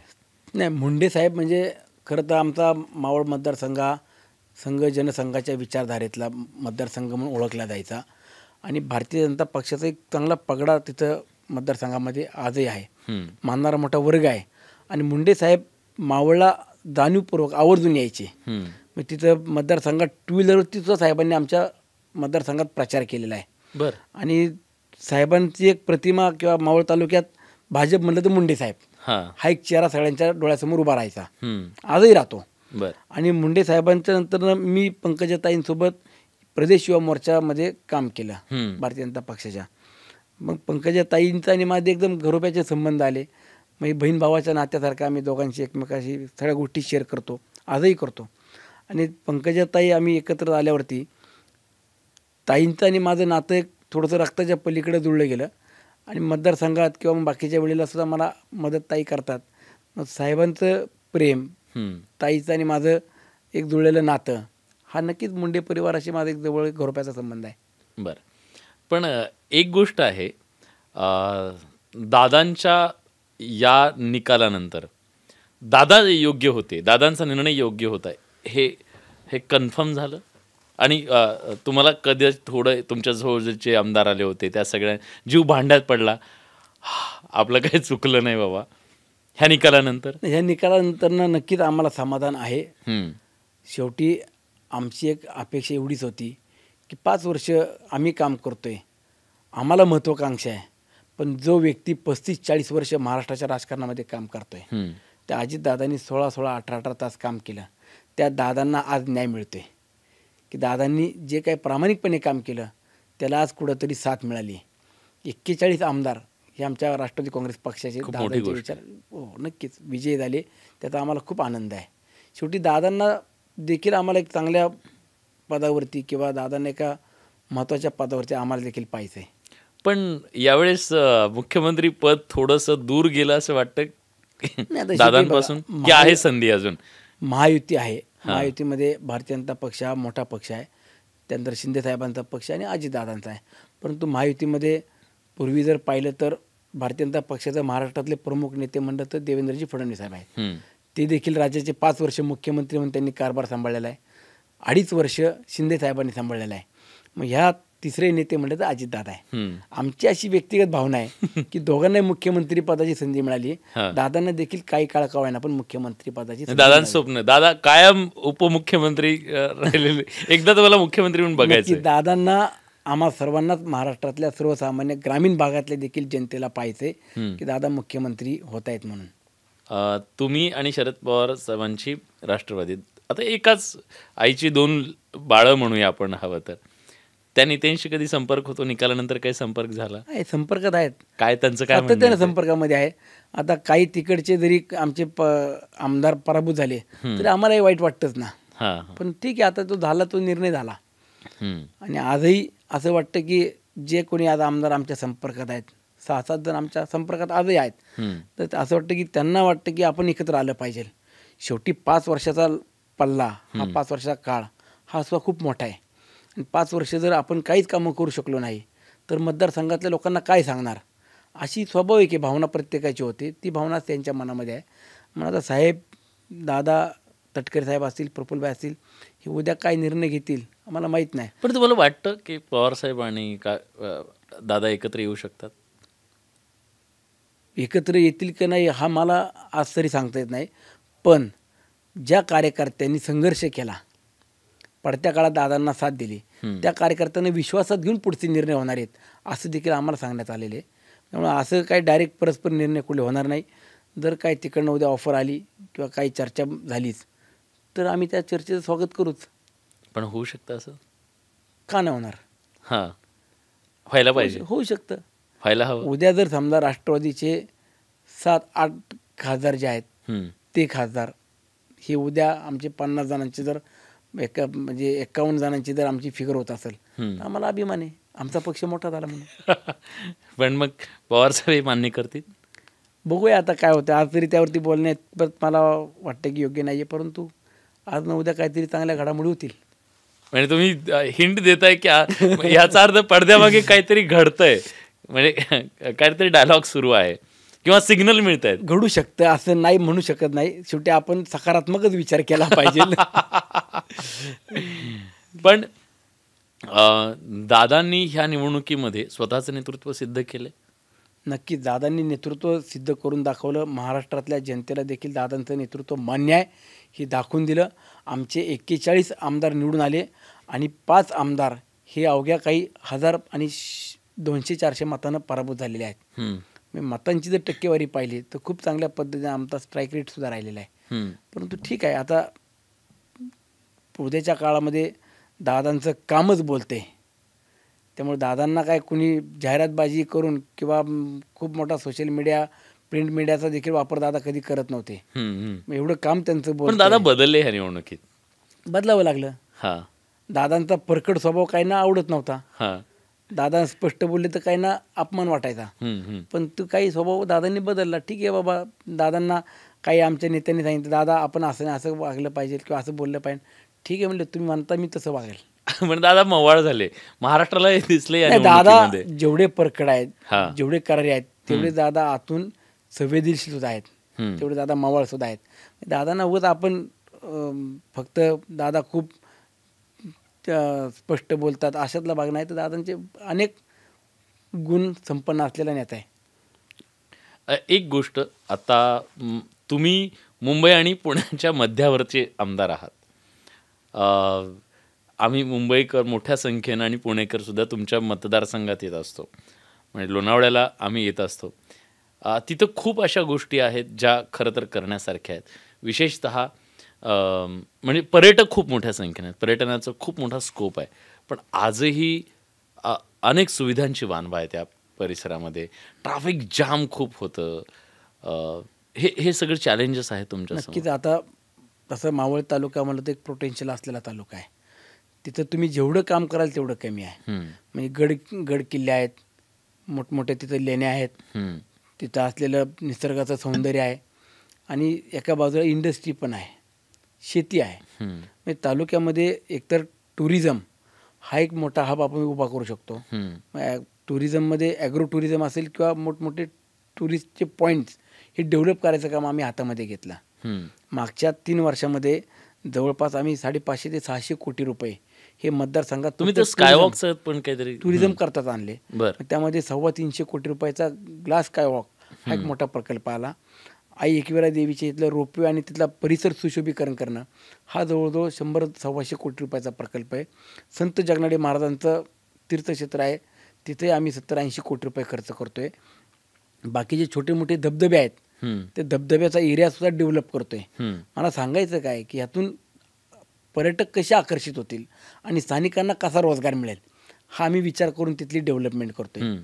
नाही, मुंडे साहेब म्हणजे खरं तर आमचा मावळ संघ जनसंघाच्या विचारधारेतला मतदारसंघ म्हणून ओळखला जायचा आणि भारतीय जनता पक्षाचा एक चांगला पगडा तिथं मतदारसंघामध्ये आजही आहे, मानणारा मोठा वर्ग आहे. आणि मुंडे साहेब मावळला जाणीवपूर्वक आवर्जून यायचे. मग तिथं मतदारसंघात 2 व्हीलरवरती सुद्धा साहेबांनी आमच्या मतदारसंघात प्रचार केलेला आहे. आणि साहेबांची एक प्रतिमा किंवा मावळ तालुक्यात भाजप म्हणलं तर मुंडे साहेब हा एक चेहरा सगळ्यांच्या डोळ्यासमोर उभा राहायचा, आजही राहतो. आणि मुंडे साहेबांच्या नंतर मी पंकजाताईंसोबत प्रदेश युवा मोर्चामध्ये काम केलं भारतीय जनता पक्षाच्या. मग पंकजाताईंचा आणि माझे एकदम घरोब्याचे संबंध आले. मग बहीण भावाच्या नात्यासारखं आम्ही दोघांशी एकमेकाशी सगळ्या गोष्टी शेअर करतो, आजही करतो. आणि पंकजाताई आम्ही एकत्र आल्यावरती ताईंचं आणि माझं नातं एक थोडंसं रक्ताच्या पलीकडे जुळलं गेलं. आणि मतदारसंघात किंवा बाकीच्या वेळेला सुद्धा मला मदत ताई करतात. मग साहेबांचं प्रेम, ताईचं आणि माझं एक जुळलेलं नातं, हा नक्कीच मुंडे परिवाराशी माझा एक जवळ घरोप्याचा संबंध आहे. बरं, पण एक गोष्ट आहे, दादांच्या या निकालानंतर दादा योग्य होते, दादांचा निर्णय योग्य होता हे कन्फर्म झालं. आणि तुम्हाला कधी थोडं तुमच्या जवळचे आमदार आले होते, त्या सगळ्या जीव भांड्यात पडला, आपलं काही चुकलं नाही बाबा ह्या निकालानंतर? ह्या निकालानंतर नक्कीच आम्हाला समाधान आहे. शेवटी आमची एक अपेक्षा एवढीच होती की 5 वर्ष आम्ही काम करतोय, आम्हाला महत्त्वाकांक्षा आहे, पण जो व्यक्ती 35-40 वर्ष महाराष्ट्राच्या राजकारणामध्ये काम करतोय त्या अजितदादांनी 16-16, 18-18 तास काम केलं. त्या दादांना आज न्याय मिळतोय की दादांनी जे काही प्रामाणिकपणे काम केलं त्याला आज कुठंतरी साथ मिळाली. 41 आमदार हे आमच्या राष्ट्रवादी काँग्रेस पक्षाचे खूप मोठी दादांचे गोष्ट विचार हो नक्कीच विजयी झाले. त्याचा आम्हाला खूप आनंद आहे. शेवटी दादांना देखील आम्हाला एक चांगल्या पदावरती किंवा दादांना एका महत्त्वाच्या पदावरती आम्हाला देखील पाहिजे आहे. पण यावेळेस मुख्यमंत्री पद थोडंसं दूर गेलं असं वाटतं नाही, आता शेवटी दादांपासून, बघा, की आहे संधी अजून? महायुती आहे. महायुतीमध्ये भारतीय जनता पक्ष हा मोठा पक्ष आहे. त्यानंतर शिंदेसाहेबांचा पक्ष आणि अजितदादांचा आहे. परंतु महायुतीमध्ये पूर्वी जर पाहिलं तर भारतीय जनता पक्षाचं महाराष्ट्रातले प्रमुख नेते म्हणलं तर देवेंद्रजी फडणवीस साहेब आहेत. हम्म. ते देखील राज्याचे 5 वर्ष मुख्यमंत्री म्हणून त्यांनी कारभार सांभाळलेला आहे. 2.5 वर्ष शिंदेसाहेबांनी सांभाळलेला आहे. मग ह्या तिसरे नेते म्हणलं तर अजितदादा आहे. हम्म. आमची अशी व्यक्तिगत भावना आहे की दोघांनाही मुख्यमंत्री पदाची संधी मिळाली. दादांना देखील काही काळ का होईना पण मुख्यमंत्री पदाची संधी दादांचं स्वप्न, दादा कायम उपमुख्यमंत्री राहिलेले, एकदा तर मला मुख्यमंत्री म्हणून बघायचं. नक्की दादांना आम्हा सर्वांनाच महाराष्ट्रातल्या सर्वसामान्य ग्रामीण भागातल्या देखील जनतेला पाहिजे की दादा मुख्यमंत्री होत आहेत म्हणून. तुम्ही आणि शरद पवार साहेबांची राष्ट्रवादीत आता एकाच आईची 2 बाळं म्हणूया आपण हवं तर, त्या नेत्यांशी कधी संपर्क होतो? निकालानंतर काही संपर्क झाला? संपर्कात आहेत, काय त्यांचं काय सातत्याने संपर्कामध्ये आहे. आता काही तिकडचे जरी आमचे आमदार पराभूत झाले तरी आम्हालाही वाईट वाटतंच ना. हां. पण ठीक आहे, आता तो झाला, तो निर्णय झाला. हम्म. आणि आजही असं वाटतं की जे कोणी आज आमदार आमच्या संपर्कात आहेत, 6-7 जण आमच्या संपर्कात आजही आहेत, तर असं वाटतं की त्यांना वाटतं की आपण एकत्र आलं पाहिजे. शेवटी 5 वर्षाचा पल्ला, हा 5 वर्षाचा काळ हा सुद्धा खूप मोठा आहे. आणि 5 वर्ष जर आपण काहीच कामं करू शकलो नाही तर मतदारसंघातल्या लोकांना काय सांगणार, अशी स्वाभाविक आहे भावना प्रत्येकाची होते. ती भावना त्यांच्या मनामध्ये आहे. म्हणून आता साहेब, दादा तटकरे साहेब असतील, प्रफुल्लभाई असतील, हे उद्या काय निर्णय घेतील आम्हाला माहीत नाही. पण तुम्हाला वाटतं की पवारसाहेब आणि दादा एकत्र येऊ शकतात? एकत्र येतील की नाही हा मला आज तरी सांगता येत नाही. पण ज्या कार्यकर्त्यांनी संघर्ष केला, पडत्या काळात दादांना साथ दिली, त्या कार्यकर्त्यांना विश्वासात घेऊन पुढचे निर्णय होणार आहेत असं देखील आम्हाला सांगण्यात आलेले आहे. त्यामुळे असं काही डायरेक्ट परस्पर निर्णय कुठले होणार नाही. जर काही तिकडनं उद्या ऑफर आली किंवा काही चर्चा झालीच तर आम्ही त्या चर्चेचं स्वागत करूच. पण होऊ शकतं असं? का नाही होणार? हां, व्हायला पाहिजे, होऊ शकतं, व्हायला हवं. उद्या जर समजा राष्ट्रवादीचे 7-8 खासदार जे आहेत ते खासदार हे उद्या आमचे 50 जणांचे जर म्हणजे 51 जणांची जर आमची फिगर होत असेल तर आम्हाला अभिमान आहे, आमचा पक्ष मोठा झाला म्हणून. पण मग पवारसाहेब मान्य करतील? बघूया आता काय होतं. आज तरी त्यावरती बोलण्यात मला वाटतं की योग्य नाही आहे, परंतु आज न उद्या काहीतरी चांगल्या घडामोडी होतील. म्हणजे तुम्ही हिंट देताय की याचा अर्थ पडद्यामागे काहीतरी घडतंय, म्हणजे काहीतरी डायलॉग सुरू आहे किंवा सिग्नल मिळत आहेत. घडू शकतं असं नाही म्हणू शकत नाही. शेवटी आपण सकारात्मकच विचार केला पाहिजे. पण दादांनी ह्या निवडणुकीमध्ये स्वतःचं नेतृत्व सिद्ध केलं. नक्कीच दादांनी नेतृत्व सिद्ध करून दाखवलं. महाराष्ट्रातल्या जनतेला देखील दादांचं नेतृत्व मान्य आहे हे दाखवून दिलं. आमचे 41 आमदार निवडून आले आणि 5 आमदार हे अवघ्या काही 1000 आणि 200-400 मतांना पराभूत झालेले आहेत. मतांची जर टक्केवारी पाहिली तर खूप चांगल्या पद्धतीने आमचा स्ट्राईक रेट सुद्धा राहिलेला आहे. परंतु ठीक आहे, आता उद्याच्या काळामध्ये दादांचं कामच बोलते. त्यामुळे दादांना काय कुणी जाहिरातबाजी करून किंवा खूप मोठा सोशल मीडिया, प्रिंट मीडियाचा देखील वापर दादा कधी करत नव्हते. एवढं काम त्यांचं पण दादा बदलले ह्या निवडणुकीत, बदलावं लागलं. हां, दादांचा परखड स्वभाव काहींना आवडत नव्हता. हां, दादा स्पष्ट बोलले तर काहींना अपमान वाटायचा. पण तो काही स्वभाव दादांनी बदलला. ठीक आहे बाबा, दादांना काही आमच्या नेत्यांनी सांगितलं दादा आपण असं वागलं पाहिजे किंवा असं बोललं पाहिजे. ठीक आहे म्हणलं, तुम्ही म्हणता मी तसं वागेल. पण दादा मवाळ झाले, महाराष्ट्राला हे दिसले या दादा निवडणुकीमध्ये. जेवढे परखड आहेत, हां. जेवढे करारी आहेत तेवढे दादा आतून संवेदनशील सुद्धा आहेत, तेवढे दादा मवाळ सुद्धा आहेत. दादांना उगाच आपण फक्त दादा खूप स्पष्ट बोलतात अशातला भाग नाही, तर दादांचे अनेक गुण संपन्न असलेला नेता आहे. एक गोष्ट, आता तुम्ही मुंबई आणि पुण्याच्या मध्यावरचे आमदार आहात. आम्ही मुंबईकर मोठ्या संख्येनं आणि पुणेकर सुद्धा तुमच्या मतदारसंघात येत असतो, म्हणजे लोणावळ्याला आम्ही येत असतो. तिथं खूप अशा गोष्टी आहेत ज्या खरं तर करण्यासारख्या आहेत. विशेषतः म्हणजे पर्यटक खूप मोठ्या संख्येने आहेत. पर्यटनाचा खूप मोठा स्कोप आहे. पण आजही अनेक सुविधांची वानवा आहे त्या परिसरामध्ये. ट्रॅफिक जाम खूप होतं. हे सगळे चॅलेंजेस आहेत तुमच्यासमोर. नक्कीच. आता तसं मावळ तालुका म्हणलं तर एक पोटेन्शियल असलेला तालुका आहे. तिथं तुम्ही जेवढं काम कराल तेवढं कमी आहे. म्हणजे गड किल्ले आहेत, मोठमोठे तिथं लेण्या आहेत, तिथं असलेलं निसर्गाचं सौंदर्य आहे आणि एका बाजूला इंडस्ट्री पण आहे, शेती आहे. म्हणजे तालुक्यामध्ये एकतर टुरिझम हा एक मोठा हब आपण उभा करू शकतो. टुरिझममध्ये ॲग्रो टुरिझम असेल किंवा मोठमोठे टुरिस्टचे पॉईंट्स हे डेव्हलप करायचं काम आम्ही हातामध्ये घेतलं. मागच्या 3 वर्षामध्ये जवळपास आम्ही 550 ते 600 कोटी रुपये हे मतदारसंघात तुम्ही तर स्कायवॉकचं पण काहीतरी टुरिझम करतात आणले. त्यामध्ये 350 कोटी रुपयाचा ग्लास स्कायवॉक हा एक मोठा प्रकल्प आला. आई एकविरा देवीच्या इथलं रोपवे आणि तिथला परिसर सुशोभीकरण करणं हा जवळजवळ 100-125 कोटी रुपयाचा प्रकल्प आहे. संत जगनाडे महाराजांचं तीर्थक्षेत्र आहे, तिथे आम्ही 70-80 कोटी रुपये खर्च करतोय. बाकीचे छोटे मोठे धबधबे आहेत, ते धबधब्याचा एरिया सुद्धा डेव्हलप करतोय. मला सांगायचं काय की ह्यातून पर्यटक कसे आकर्षित होतील आणि स्थानिकांना कसा रोजगार मिळेल हा आम्ही विचार करून तिथली डेव्हलपमेंट करतोय.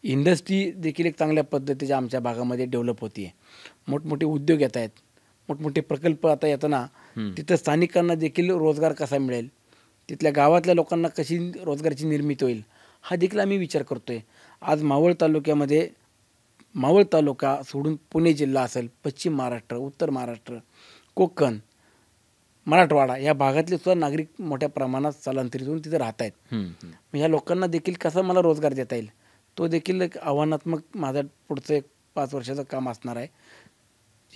इंडस्ट्री देखील एक चांगल्या पद्धतीच्या आमच्या भागामध्ये डेव्हलप होती आहे. मोठमोठे उद्योग येत आहेत, मोठमोठे प्रकल्प आता येताना तिथं स्थानिकांना देखील रोजगार कसा मिळेल, तिथल्या गावातल्या लोकांना कशी रोजगाराची निर्मिती होईल हा देखील आम्ही विचार करतोय. आज मावळ तालुक्यामध्ये मावळ तालुका सोडून पुणे जिल्हा असेल, पश्चिम महाराष्ट्र, उत्तर महाराष्ट्र, कोकण, मराठवाडा या भागातले सुद्धा नागरिक मोठ्या प्रमाणात स्थलांतरित होऊन तिथे राहत आहेत. ह्या लोकांना देखील कसा मला रोजगार देता येईल तो देखील एक आव्हानात्मक माझा पुढचं एक 5 वर्षाचं काम असणार आहे.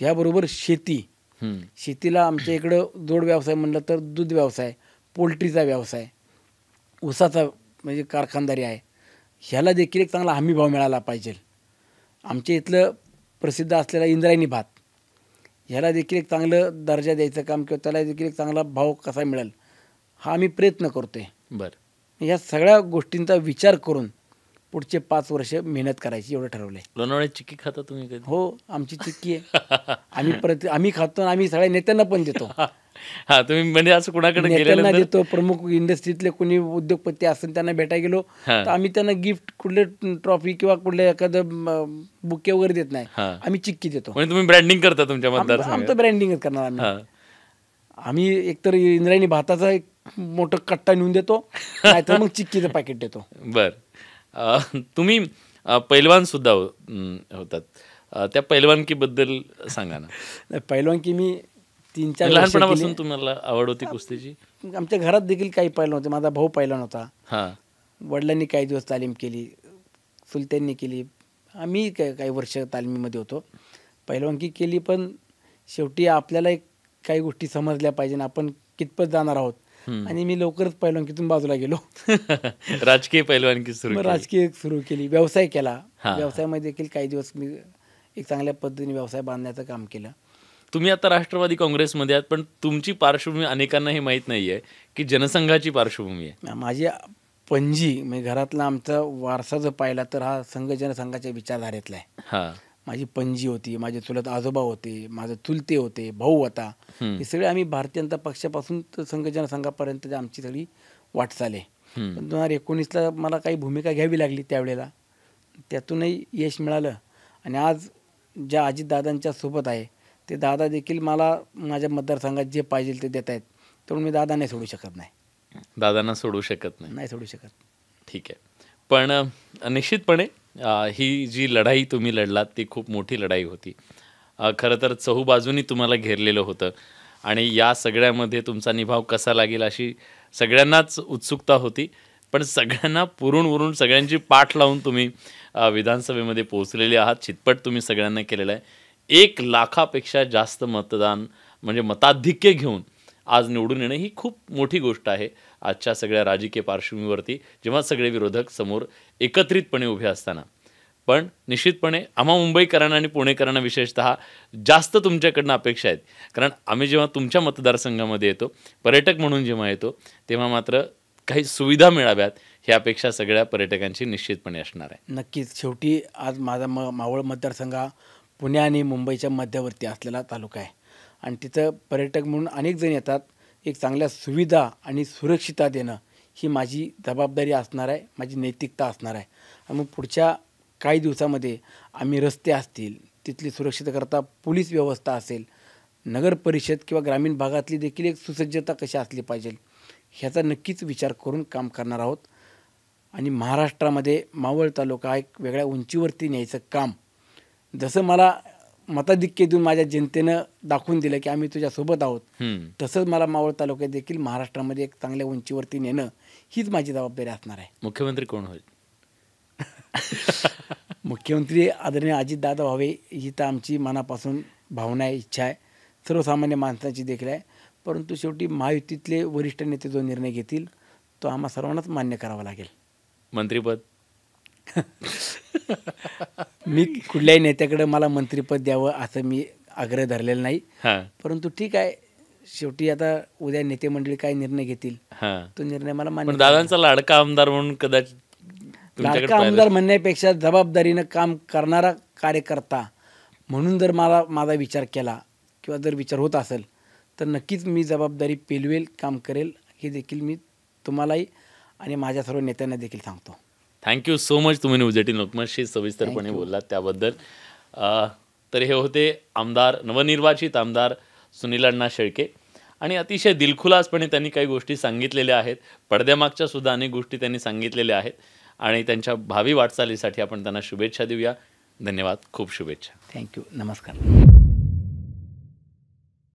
ह्याबरोबर शेतीला आमच्या इकडं जोड व्यवसाय म्हणलं तर दूध व्यवसाय, पोल्ट्रीचा व्यवसाय, ऊसाचा म्हणजे कारखानदारी आहे. ह्याला देखील एक चांगला हमी भाव मिळाला पाहिजे. आमच्या इथलं प्रसिद्ध असलेला इंद्रायणी भात ह्याला देखील एक चांगलं दर्जा द्यायचं काम किंवा त्याला देखील एक चांगला भाव कसा मिळेल हा आम्ही प्रयत्न करतोय. ह्या सगळ्या गोष्टींचा विचार करून पुढचे 5 वर्ष मेहनत करायची एवढं ठरवलंय. लोणावळ्यात चिक्की खाता तुम्ही कधी? हो, आमची चिक्की आहे. आम्ही खातो, आम्ही सगळ्या नेत्यांना पण देतो. हा, तुम्ही म्हणजे असं कुणाकडे नेत्यांना देतो, प्रमुख इंडस्ट्रीतले कोणी उद्योगपती असतील त्यांना भेटायला गेलो तर आम्ही त्यांना गिफ्ट कुठले ट्रॉफी किंवा कुठले एखादं बुके वगैरे देत नाही, आम्ही चिक्की देतो. तुम्ही ब्रँडिंग करता तुमच्या मतदारसंघात? आमचं ब्रँडिंगच करणार आम्ही एकतर इंद्रायणी भाताचा एक मोठं कट्टा नेऊन देतो, नाहीतर मग चिक्कीचं पॅकेट देतो. तुम्ही पैलवान सुद्धा होतात, त्या पैलवानकीबद्दल सांगा ना. पैलवानकी मी 3-4 लहानपणापासून तुम्हाला आवड होती कुस्तीची? आमच्या घरात देखील काही पैलवान होते. माझा भाऊ पैलवान होता, वडिलांनी काही दिवस तालीम केली, चुलत्यांनी केली, आम्ही काही वर्ष तालमीमध्ये होतो. पैलवानकी केली, पण शेवटी आपल्याला काही गोष्टी समजल्या पाहिजे, आपण कितपत जाणार आहोत, आणि मी लवकरच पैलवानकीतून बाजूला गेलो. राजकीय पैलवानकी सुरू केली, व्यवसाय केला. व्यवसायामध्ये देखील काही दिवस मी एक चांगल्या पद्धतीने व्यवसाय बांधण्याचं काम केलं. तुम्ही आता राष्ट्रवादी काँग्रेसमध्ये आहात, पण तुमची पार्श्वभूमी अनेकांनाही माहीत नाही आहे की जनसंघाची पार्श्वभूमी आहे. माझी पणजी म्हणजे घरातला आमचा वारसा जर पाहिला तर हा संघ जनसंघाच्या विचारधारेतला आहे. माझी पणजी होती, माझे चुलत आजोबा होते, माझे चुलते होते, भाऊ होता. हे सगळे आम्ही भारतीय जनता पक्षापासून तर संघ जनसंघापर्यंत आमची सगळी वाटचाल आहे. पण 2019ला मला काही भूमिका घ्यावी लागली त्यावेळेला, त्यातूनही यश मिळालं. आणि आज ज्या अजितदादांच्या सोबत आहे ते दादा देखील मला माझ्या मतदारसंघात जे पाहिजे ते देत आहेत, म्हणून मी दादा नाही सोडू शकत. दादांना सोडू शकत नाही सोडू शकत. ठीक आहे. पण निश्चितपणे ही जी लढाई तुम्ही लढलात ती खूप मोठी लढाई होती. खरं तर चहूबाजूनी तुम्हाला घेरलेलं होतं आणि या सगळ्यामध्ये तुमचा निभाव कसा लागेल अशी सगळ्यांनाच उत्सुकता होती. पण सगळ्यांना पुरून सगळ्यांची पाठ लावून तुम्ही विधानसभेमध्ये पोहोचलेले आहात. चितपट तुम्ही सगळ्यांना केलेलं आहे. 1 लाखापेक्षा जास्त मतदान म्हणजे मताधिक्य घेऊन आज निवडून येणं ही खूप मोठी गोष्ट आहे आजच्या सगळ्या राजकीय पार्श्वभूमीवरती, जेव्हा सगळे विरोधक समोर एकत्रितपणे उभे असताना. पण निश्चितपणे आम्हा मुंबईकरांना आणि पुणेकरांना विशेषतः जास्त तुमच्याकडनं अपेक्षा आहेत. कारण आम्ही जेव्हा तुमच्या मतदारसंघामध्ये येतो, पर्यटक म्हणून जेव्हा येतो, तेव्हा मात्र काही सुविधा मिळाव्यात ही अपेक्षा सगळ्या पर्यटकांची निश्चितपणे असणार आहे. नक्कीच. शेवटी आज माझा मावळ मतदारसंघ हा पुणे आणि मुंबईच्या मध्यवर्ती असलेला तालुका आहे आणि तिथं पर्यटक म्हणून अनेक जण येतात. एक चांगल्या सुविधा आणि सुरक्षितता देणं ही माझी जबाबदारी असणार आहे, माझी नैतिकता असणार आहे. आणि मग पुढच्या काही दिवसामध्ये आम्ही रस्ते असतील, तिथली सुरक्षितकरता पोलीस व्यवस्था असेल, नगर परिषद किंवा ग्रामीण भागातली देखील एक सुसज्जता कशी असली पाहिजे ह्याचा नक्कीच विचार करून काम करणार आहोत. आणि महाराष्ट्रामध्ये मावळ तालुका एक वेगळ्या उंचीवरती न्यायचं काम, जसं मला मताधिक्य देऊन माझ्या जनतेनं दाखवून दिलं की आम्ही तुझ्यासोबत आहोत, तसंच मला मावळ तालुक्यात देखील महाराष्ट्रामध्ये एक चांगल्या उंचीवरती नेणं हीच माझी जबाबदारी असणार आहे. मुख्यमंत्री कोण होईल? मुख्यमंत्री आदरणीय अजितदादा व्हावे ही तर आमची मनापासून भावना आहे, इच्छा आहे, सर्वसामान्य माणसाची देखील आहे. परंतु शेवटी महायुतीतले वरिष्ठ नेते जो निर्णय घेतील तो आम्हा सर्वांनाच मान्य करावा लागेल. मंत्रिपद? मी कुठल्याही नेत्याकडे मला मंत्रिपद द्यावं असं मी आग्रह धरलेला नाही. परंतु ठीक आहे, शेवटी आता उद्या नेते मंडळी काय निर्णय घेतील तो निर्णय मला मान्य. दादांचा लाडका आमदार म्हणून कदाचित लाडका आमदार म्हणण्यापेक्षा जबाबदारीनं काम करणारा कार्यकर्ता म्हणून जर मला माझा विचार केला किंवा जर विचार होत असेल तर नक्कीच मी जबाबदारी पेलवेल, काम करेल, हे देखील मी तुम्हालाही आणि माझ्या सर्व नेत्यांना देखील सांगतो. Thank you so much. तुम्ही न्यूज 18 लोकमतशी सविस्तरपणे बोललात त्याबद्दल. तर हे होते आमदार, नवनिर्वाचित आमदार सुनील अण्णा शेळके आणि अतिशय दिलखुलासपणे त्यांनी काही गोष्टी सांगितलेल्या आहेत. पडद्यामागच्या सुद्धा अनेक गोष्टी त्यांनी सांगितलेल्या आहेत आणि त्यांच्या भावी वाटचालीसाठी आपण त्यांना शुभेच्छा देऊया. धन्यवाद, खूप शुभेच्छा. थँक्यू. नमस्कार.